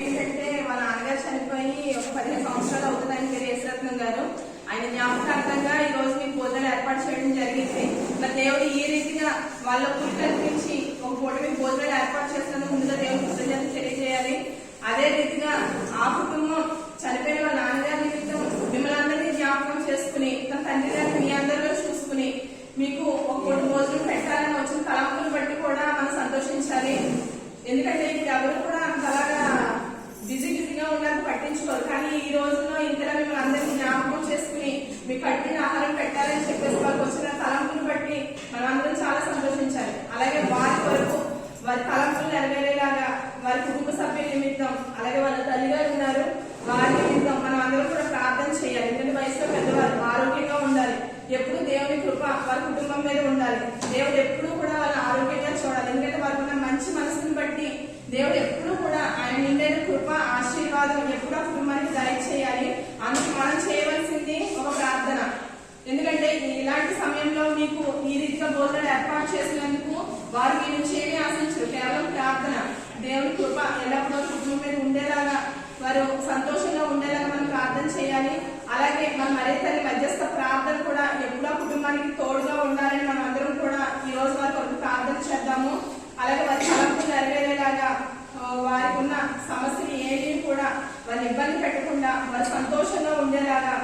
ఏంటంటే వాళ్ళ నాన్నగారు చనిపోయి ఒక 15 సంవత్సరాలు అవుతుంది ఆయన పేరు యేసరత్నం గారు. ఆయన జ్ఞాపకార్థంగా ఈ రోజు మీకు భోజనాలు ఏర్పాటు చేయడం జరిగింది. మరి దేవుడు ఈ రీతిగా వాళ్ళ పూట కల్పించి ఒక పూట మీకు భోజనాలు ఏర్పాటు చేస్తున్నందుకు ముందుగా దేవుడు కృతజ్ఞతలు తెలియజేయాలి. అదే రీతిగా ఆ కుటుంబం చనిపోయిన వాళ్ళ నాన్నగారి నిమిత్తం మిమ్మల్ని అందరినీ జ్ఞాపకం చేసుకుని తన తండ్రి గారిని మీ అందరిలో చూసుకుని మీకు ఒక పూట భోజనం పెట్టాలని వచ్చిన తలంపులు బట్టి కూడా మనం సంతోషించాలి. ఎందుకంటే ఇప్పుడు ఎవరు కూడా అంతలాగా బిజీగా ఉన్నారు, పట్టించుకోరు. కానీ ఈ రోజుల్లో ఇంతలా మిమ్మల్ని అందరినీ జ్ఞాపకం చేసుకుని మీకు కట్టిన ఆహారం పెట్టాలని చెప్పేసి వాళ్ళకి వచ్చిన తలంపులు బట్టి మనం అందరం చాలా సంతోషించాలి. అలాగే వారి వరకు వారి తలంపులు నెరవేరేలాగా వారి కుటుంబ సభ్యుల నిమిత్తం, అలాగే వాళ్ళ తల్లిగారు ఉన్నారు వారి నిమిత్తం మనం అందరం కూడా ప్రార్థన చేయాలి. ఎందుకంటే వయసులో పెద్దవారు ఆరోగ్యంగా ఉండాలి. ఎప్పుడు దేవుని కృప వారి కుటుంబం మీద ఉండాలి. దేవుడు ఎప్పుడూ కూడా వాళ్ళని ఆరోగ్యంగా చూడాలి. ఎందుకంటే వారికి ఉన్న మంచి మనసుని బట్టి దేవుడు ఎప్పుడూ కూడా ఆయన నిండైన కృప ఆశీర్వాదం ఎప్పుడూ ఆ కుటుంబానికి దయచేయాలి. అందుకు మనం చేయవలసింది ఒక ప్రార్థన. ఎందుకంటే ఇలాంటి సమయంలో మీకు ఈ రీతిగా భోజనాలు ఏర్పాటు చేసినందుకు వారు మీ నుంచి ఏమీ ఆశించరు, కేవలం ప్రార్థన. దేవుని కృప ఎల్లప్పుడూ కుటుంబం మీద ఉండేలాగా, వారు సంతోషంగా ఉండేలాగా మనం ప్రార్థన చేయాలి. అలాగే మన మరే తల్లి మధ్యస్థ ప్రార్థన కూడా ఎప్పుడో కుటుంబానికి తోడుగా ఉండాలని మనం అందరం కూడా ఈ రోజు వారికి ప్రార్థన చేద్దాము. అలాగే వారి తలంపులు నెరవేరేలాగా, వారికి ఉన్న సమస్యలు ఏమీ కూడా వారిని ఇబ్బంది పెట్టకుండా వారు సంతోషంగా ఉండేలాగా,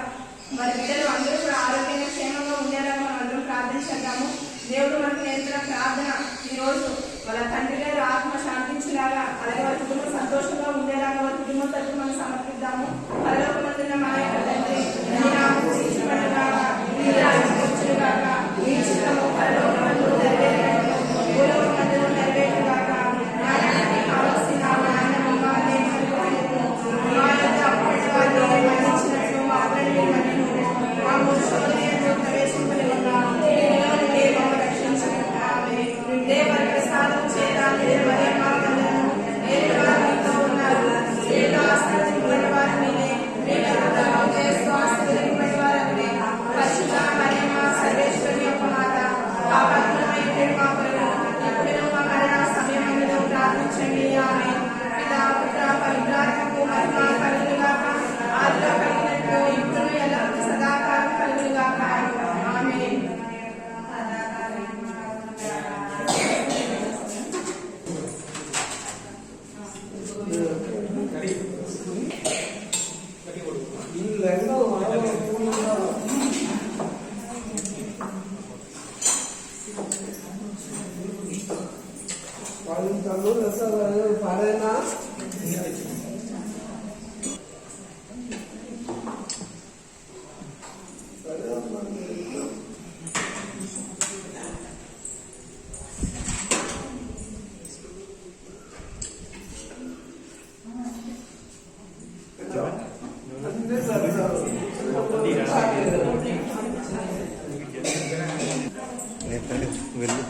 వారి బిడ్డలు అందరూ కూడా ఆరోగ్యంగా క్షేమంగా ఉండేలాగా మనం అందరం ప్రార్థన చేద్దాము. దేవుడు మనకు నేర్పిన ప్రార్థన ఈ రోజు వాళ్ళ తండ్రి గారి ఆత్మ శాంతించేలాగా, అలాగే వారి కుటుంబం సంతోషంగా ఉండేలాగా వారి కుటుంబం తరఫు మనం సమర్పిద్దాము. పరలోకమందున్న మా యొక్క తండ్రి, నీ నామము పూజించబడుగాక, నీ రాజ్యం వచ్చుగాక, నీ చిత్తము పరలోకమందు నెరవేరుగాక, భూలోకమందు నెరవేరుగాక. నానాటికి కావలసిన అన్నము మాకు నేర్చుకోము, మా యొక్క అప్పటి వారిని మన్నించినట్లు మా అప్పులను మన్నించుము, మా శోధనయందు ప్రవేశింపనివ్వక కీడులోని మమ్మల్ని రక్షించుము. ఆమేన్. దేవుని ప్రసాదం చేరాలి. దేవుని మార్గములను ఏలువారు మీతో ఉన్నారు. స్త్రీలో ఆశీర్వదింపబడిన వారు మీరే, మీ గర్భఫలము యేసు ఆశీర్వదింపబడిన వారగునే. పరిశుద్ధ మరియమ్మ సర్వేశ్వరుని యొక్క మాత, పాపాత్ములమైన మా కొరకు ఇప్పుడును మా మరణ సమయమందును ప్రార్థించండి. ఆమేన్. పితా పుత్ర పవిత్రాత్మకు మహిమ కలుగునుగాక. ఆదిలో కలిగినట్లు ఇప్పుడును ఎల్లప్పుడూ సదాకాలం కలుగునుగాక. ఆమేన్. పాడైనా వెళ్ళు.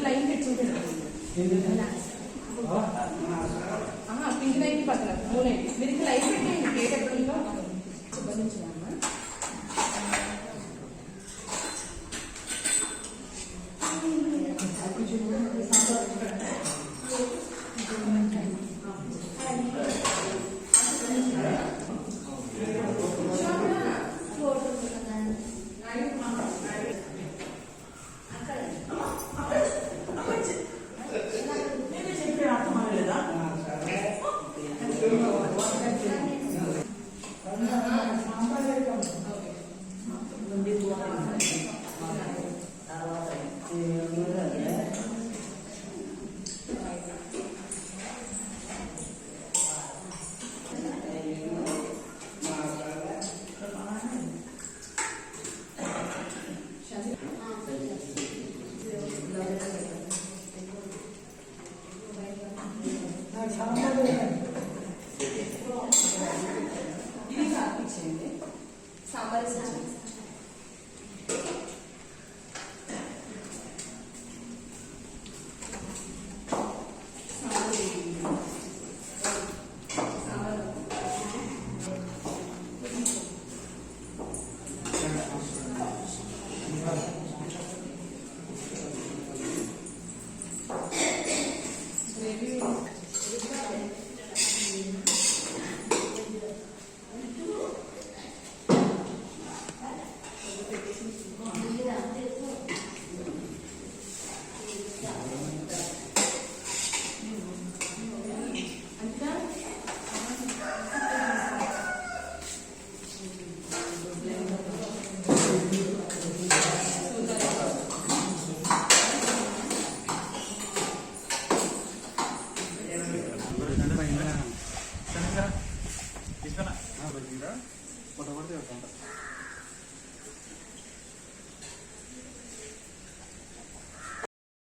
లైన్ పెట్టుకుంటాడు పింక్ లైన్ పక్కన బ్లూ లైన్ మీరు లైన్ పెట్టేయండి. గేట్ ఎప్పుడుందో చూపించామా.